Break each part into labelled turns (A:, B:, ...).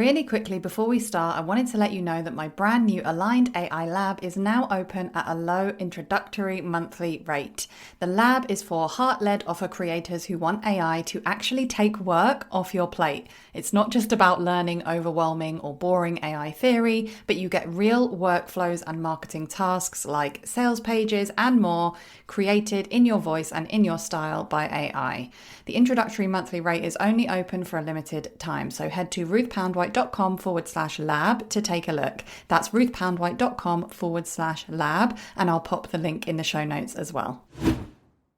A: Really quickly, before we start, I wanted to let you know that my brand new Aligned AI Lab is now open at a low introductory monthly rate. The lab is for heart-led offer creators who want AI to actually take work off your plate. It's not just about learning overwhelming or boring AI theory, but you get real workflows and marketing tasks like sales pages and more created in your voice and in your style by AI. The introductory monthly rate is only open for a limited time, so head to ruthpoundwhite.com/lab to take a look. That's ruthpoundwhite.com/lab, and I'll pop the link in the show notes as well.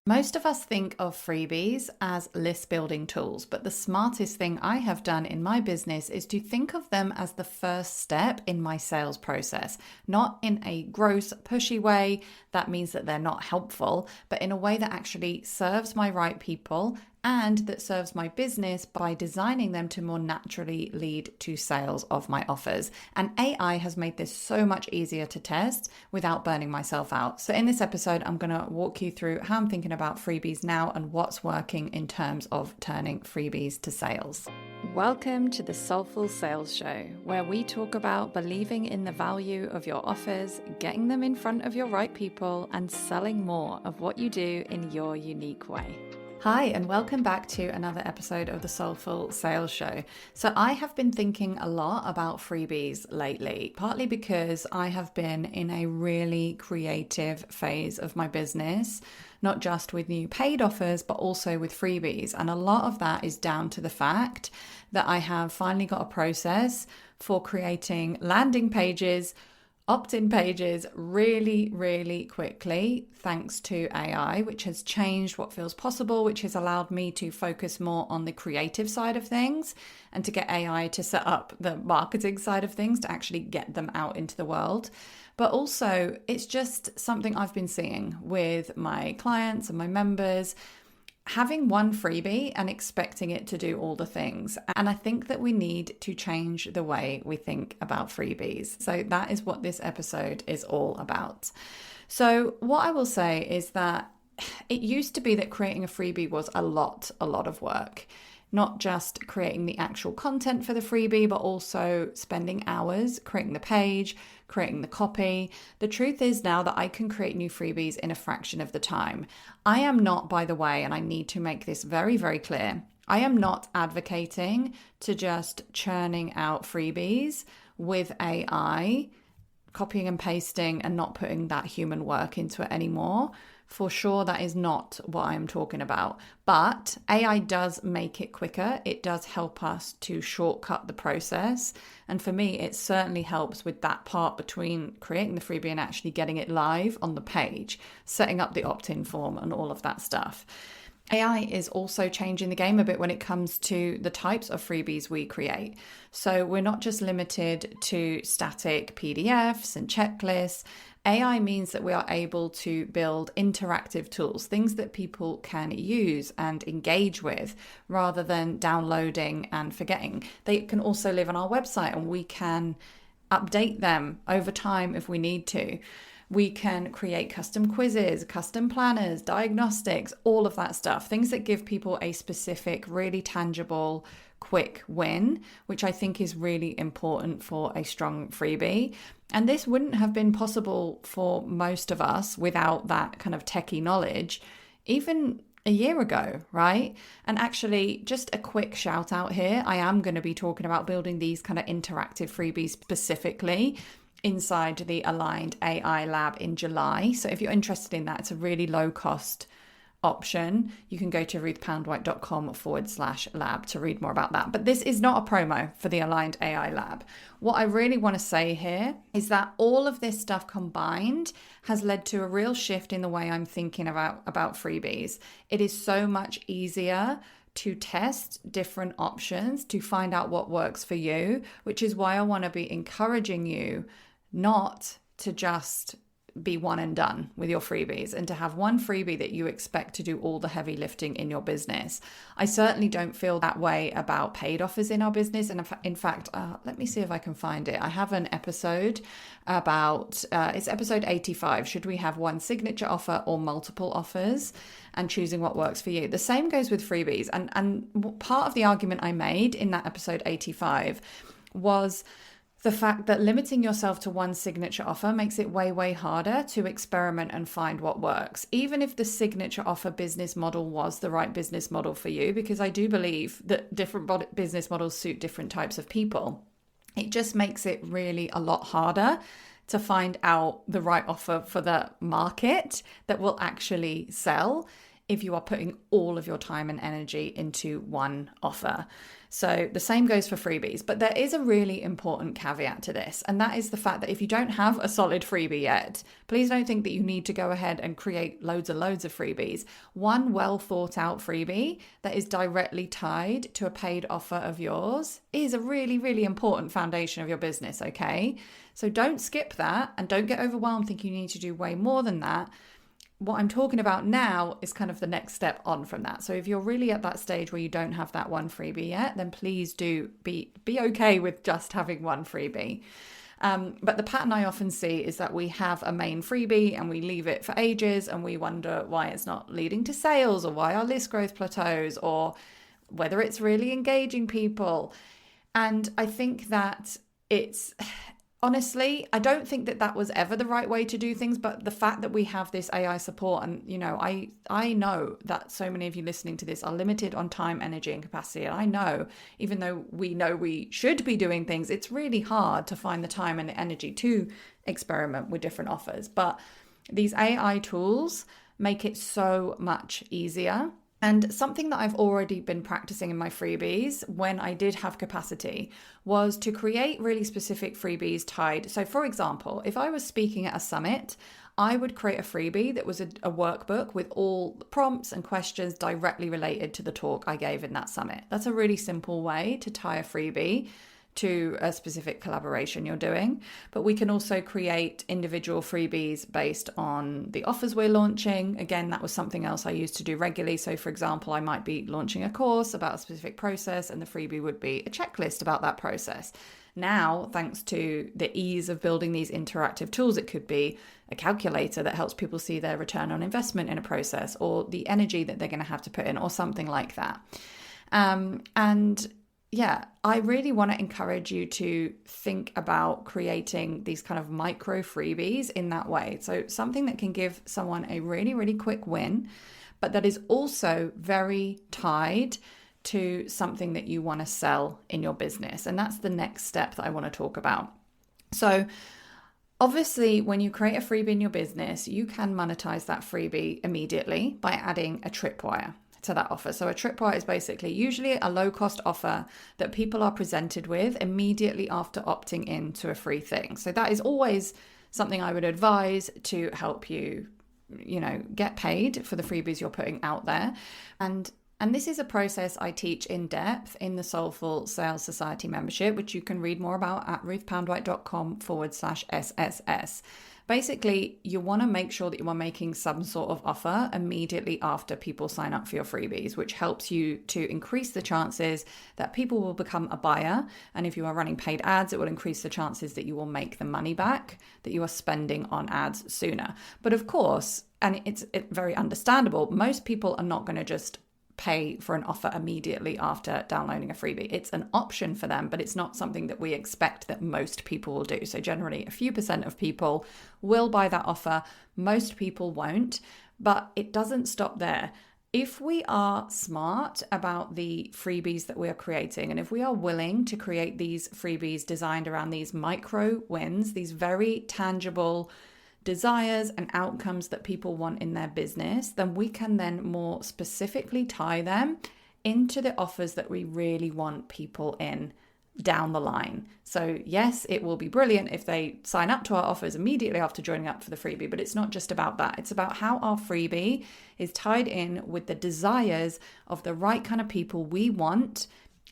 A: Most of us think of freebies as list building tools, but the smartest thing I have done in my business is to think of them as the first step in my sales process, not in a gross, pushy way that means that they're not helpful, but in a way that actually serves my right people and that serves my business by designing them to more naturally lead to sales of my offers. And AI has made this so much easier to test without burning myself out. So in this episode, I'm going to walk you through how I'm thinking about freebies now and what's working in terms of turning freebies to sales. Welcome to the Soulful Sales Show, where we talk about believing in the value of your offers, getting them in front of your right people, and selling more of what you do in your unique way. Hi, and welcome back to another episode of the Soulful Sales Show. So I have been thinking a lot about freebies lately, partly because I have been in a really creative phase of my business, not just with new paid offers, but also with freebies. And a lot of that is down to the fact that I have finally got a process for creating landing pages, opt-in pages really, really quickly, thanks to AI, which has changed what feels possible, which has allowed me to focus more on the creative side of things and to get AI to set up the marketing side of things to actually get them out into the world. But also, it's just something I've been seeing with my clients and my members, having one freebie and expecting it to do all the things. And I think that we need to change the way we think about freebies. So that is what this episode is all about. So what I will say is that it used to be that creating a freebie was a lot of work. Not just creating the actual content for the freebie, but also spending hours creating the page, creating the copy. The truth is now that I can create new freebies in a fraction of the time. I am not, by the way, and I need to make this very, very clear, I am not advocating to just churning out freebies with AI, copying and pasting and not putting that human work into it anymore. For sure, that is not what I'm talking about. But AI does make it quicker. It does help us to shortcut the process. And for me, it certainly helps with that part between creating the freebie and actually getting it live on the page, setting up the opt-in form and all of that stuff. AI is also changing the game a bit when it comes to the types of freebies we create. So we're not just limited to static PDFs and checklists. AI means that we are able to build interactive tools, things that people can use and engage with rather than downloading and forgetting. They can also live on our website and we can update them over time if we need to. We can create custom quizzes, custom planners, diagnostics, all of that stuff, things that give people a specific, really tangible, quick win, which I think is really important for a strong freebie. And this wouldn't have been possible for most of us without that kind of techie knowledge, even a year ago, right? And actually, just a quick shout out here. I am going to be talking about building these kind of interactive freebies specifically inside the Aligned AI Lab in July. So if you're interested in that, it's a really low cost option. You can go to ruthpoundwhite.com/lab to read more about that. But this is not a promo for the Aligned AI Lab. What I really want to say here is that all of this stuff combined has led to a real shift in the way I'm thinking about freebies. It is so much easier to test different options to find out what works for you, which is why I want to be encouraging you not to just be one and done with your freebies and to have one freebie that you expect to do all the heavy lifting in your business. I certainly don't feel that way about paid offers in our business. And in fact, let me see if I can find it. I have an episode about, it's episode 85. Should we have one signature offer or multiple offers, and choosing what works for you? The same goes with freebies. And part of the argument I made in that episode 85 was the fact that limiting yourself to one signature offer makes it way, way harder to experiment and find what works. Even if the signature offer business model was the right business model for you, because I do believe that different business models suit different types of people, it just makes it really a lot harder to find out the right offer for the market that will actually sell if you are putting all of your time and energy into one offer. So the same goes for freebies, but there is a really important caveat to this, and that is the fact that if you don't have a solid freebie yet, please don't think that you need to go ahead and create loads and loads of freebies. One well thought out freebie that is directly tied to a paid offer of yours is a really, really important foundation of your business, okay? So don't skip that and don't get overwhelmed thinking you need to do way more than that. What I'm talking about now is kind of the next step on from that. So if you're really at that stage where you don't have that one freebie yet, then please do be okay with just having one freebie. But the pattern I often see is that we have a main freebie and we leave it for ages and we wonder why it's not leading to sales or why our list growth plateaus or whether it's really engaging people. And I think that honestly, I don't think that that was ever the right way to do things, but the fact that we have this AI support, and I know that so many of you listening to this are limited on time, energy, and capacity. And I know, even though we know we should be doing things, it's really hard to find the time and the energy to experiment with different offers. But these AI tools make it so much easier. And something that I've already been practicing in my freebies when I did have capacity was to create really specific freebies tied. So for example, if I was speaking at a summit, I would create a freebie that was a workbook with all the prompts and questions directly related to the talk I gave in that summit. That's a really simple way to tie a freebie to a specific collaboration you're doing. But we can also create individual freebies based on the offers we're launching. Again, that was something else I used to do regularly. So for example, I might be launching a course about a specific process and the freebie would be a checklist about that process. Now, thanks to the ease of building these interactive tools, it could be a calculator that helps people see their return on investment in a process or the energy that they're going to have to put in or something like that. Yeah, I really want to encourage you to think about creating these kind of micro freebies in that way. So something that can give someone a really, really quick win, but that is also very tied to something that you want to sell in your business. And that's the next step that I want to talk about. So obviously, when you create a freebie in your business, you can monetize that freebie immediately by adding a tripwire to that offer. So a tripwire is basically usually a low-cost offer that people are presented with immediately after opting in to a free thing. So that is always something I would advise to help you, get paid for the freebies you're putting out there. And this is a process I teach in depth in the Soulful Sales Society membership, which you can read more about at ruthpoundwhite.com/SSS. Basically, you want to make sure that you are making some sort of offer immediately after people sign up for your freebies, which helps you to increase the chances that people will become a buyer. And if you are running paid ads, it will increase the chances that you will make the money back that you are spending on ads sooner. But of course, and it's very understandable, most people are not going to just pay for an offer immediately after downloading a freebie. It's an option for them, but it's not something that we expect that most people will do. So generally, a few % of people will buy that offer. Most people won't, but it doesn't stop there. If we are smart about the freebies that we are creating, and if we are willing to create these freebies designed around these micro wins, these very tangible desires and outcomes that people want in their business, then we can then more specifically tie them into the offers that we really want people in down the line. So yes, it will be brilliant if they sign up to our offers immediately after joining up for the freebie, but it's not just about that. It's about how our freebie is tied in with the desires of the right kind of people we want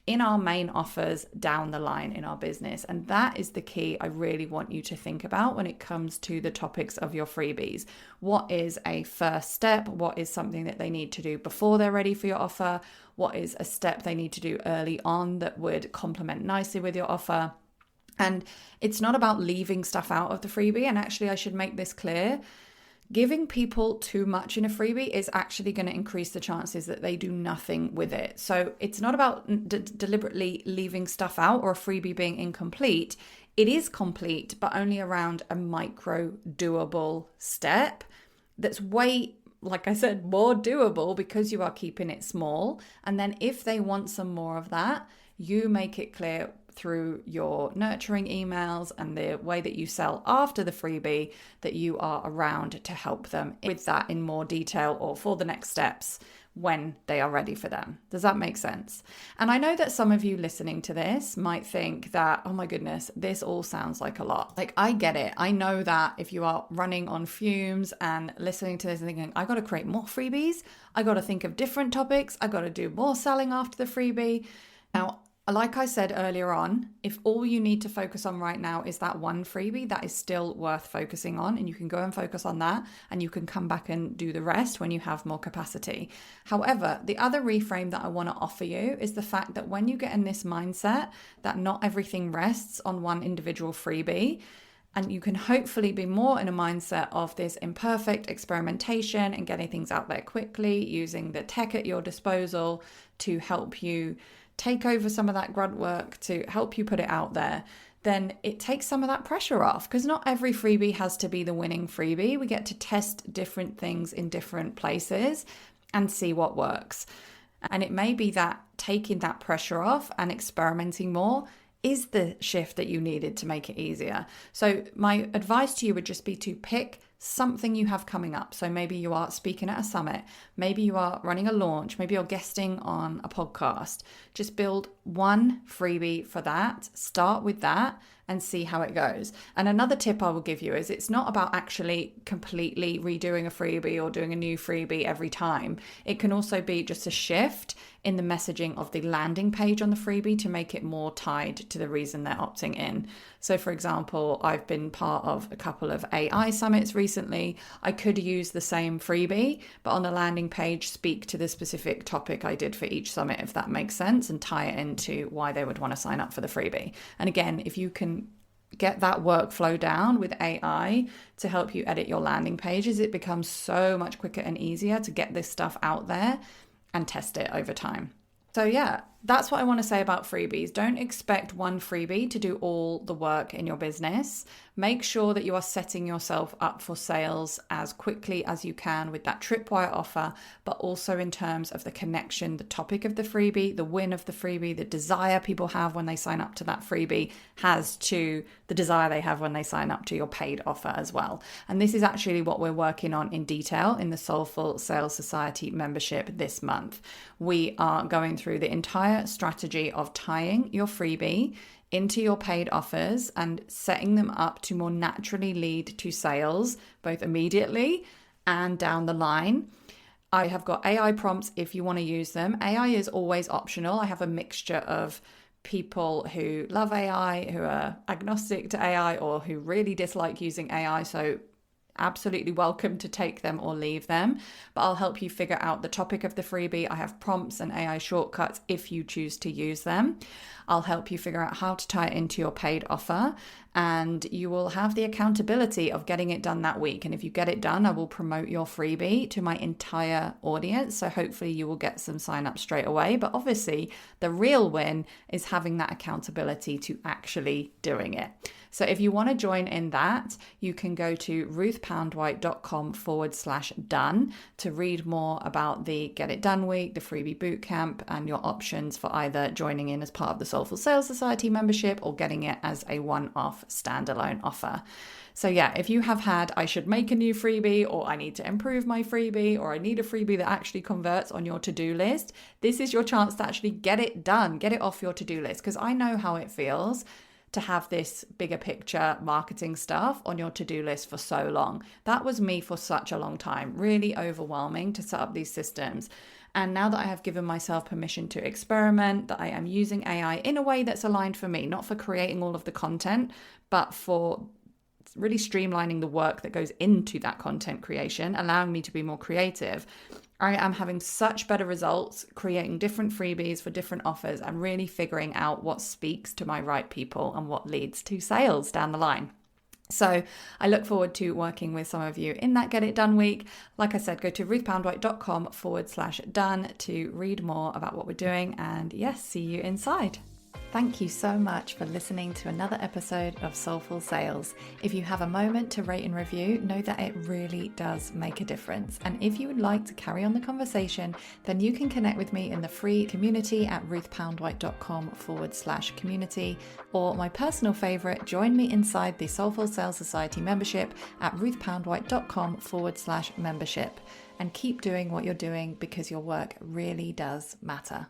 A: in our main offers down the line in our business. And that is the key I really want you to think about when it comes to the topics of your freebies. What is a first step? What is something that they need to do before they're ready for your offer? What is a step they need to do early on that would complement nicely with your offer? And it's not about leaving stuff out of the freebie. And actually, I should make this clear. Giving people too much in a freebie is actually going to increase the chances that they do nothing with it. So it's not about deliberately leaving stuff out or a freebie being incomplete. It is complete, but only around a micro doable step that's way, like I said, more doable because you are keeping it small. And then if they want some more of that, you make it clear through your nurturing emails and the way that you sell after the freebie that you are around to help them with that in more detail or for the next steps when they are ready for them. Does that make sense? And I know that some of you listening to this might think that, oh my goodness, this all sounds like a lot. Like, I get it. I know that if you are running on fumes and listening to this and thinking, I got to create more freebies, I got to think of different topics, I got to do more selling after the freebie. Now, like I said earlier on, if all you need to focus on right now is that one freebie, that is still worth focusing on, and you can go and focus on that, and you can come back and do the rest when you have more capacity. However, the other reframe that I want to offer you is the fact that when you get in this mindset that not everything rests on one individual freebie, and you can hopefully be more in a mindset of this imperfect experimentation and getting things out there quickly, using the tech at your disposal to help you take over some of that grunt work, to help you put it out there, then it takes some of that pressure off, because not every freebie has to be the winning freebie. We get to test different things in different places and see what works. And it may be that taking that pressure off and experimenting more is the shift that you needed to make it easier. So my advice to you would just be to pick something you have coming up. So maybe you are speaking at a summit, maybe you are running a launch, maybe you're guesting on a podcast. Just build one freebie for that, start with that and see how it goes. And another tip I will give you is it's not about actually completely redoing a freebie or doing a new freebie every time. It can also be just a shift in the messaging of the landing page on the freebie to make it more tied to the reason they're opting in. So for example, I've been part of a couple of AI summits recently. I could use the same freebie, but on the landing page, speak to the specific topic I did for each summit, if that makes sense, and tie it into why they would want to sign up for the freebie. And again, if you can get that workflow down with AI to help you edit your landing pages, it becomes so much quicker and easier to get this stuff out there and test it over time. So yeah, that's what I want to say about freebies. Don't expect one freebie to do all the work in your business. Make sure that you are setting yourself up for sales as quickly as you can with that tripwire offer, but also in terms of the connection, the topic of the freebie, the win of the freebie, the desire people have when they sign up to that freebie has to the desire they have when they sign up to your paid offer as well. And this is actually what we're working on in detail in the Soulful Sales Society membership this month. We are going through the entire strategy of tying your freebie into your paid offers and setting them up to more naturally lead to sales, both immediately and down the line. I have got AI prompts if you want to use them. AI is always optional. I have a mixture of people who love AI, who are agnostic to AI, or who really dislike using AI. So absolutely welcome to take them or leave them, but I'll help you figure out the topic of the freebie. I have prompts and AI shortcuts if you choose to use them. I'll help you figure out how to tie it into your paid offer, and you will have the accountability of getting it done that week. And if you get it done, I will promote your freebie to my entire audience. So hopefully you will get some sign up straight away. But obviously the real win is having that accountability to actually doing it. So if you want to join in that, you can go to ruthpoundwhite.com/done to read more about the Get It Done Week, the Freebie Bootcamp, and your options for either joining in as part of the Soulful Sales Society membership or getting it as a one-off standalone offer. So yeah, if you have had, I should make a new freebie, or I need to improve my freebie, or I need a freebie that actually converts on your to-do list, this is your chance to actually get it done, get it off your to-do list, because I know how it feels to have this bigger picture marketing stuff on your to-do list for so long. That was me for such a long time, really overwhelming to set up these systems. And now that I have given myself permission to experiment, that I am using AI in a way that's aligned for me, not for creating all of the content, but for really streamlining the work that goes into that content creation, allowing me to be more creative. I am having such better results creating different freebies for different offers and really figuring out what speaks to my right people and what leads to sales down the line. So I look forward to working with some of you in that Get It Done week. Like I said, go to ruthpoundwhite.com/done to read more about what we're doing. And yes, see you inside. Thank you so much for listening to another episode of Soulful Sales. If you have a moment to rate and review, know that it really does make a difference. And if you would like to carry on the conversation, then you can connect with me in the free community at ruthpoundwhite.com/community, or my personal favorite, join me inside the Soulful Sales Society membership at ruthpoundwhite.com/membership. And keep doing what you're doing because your work really does matter.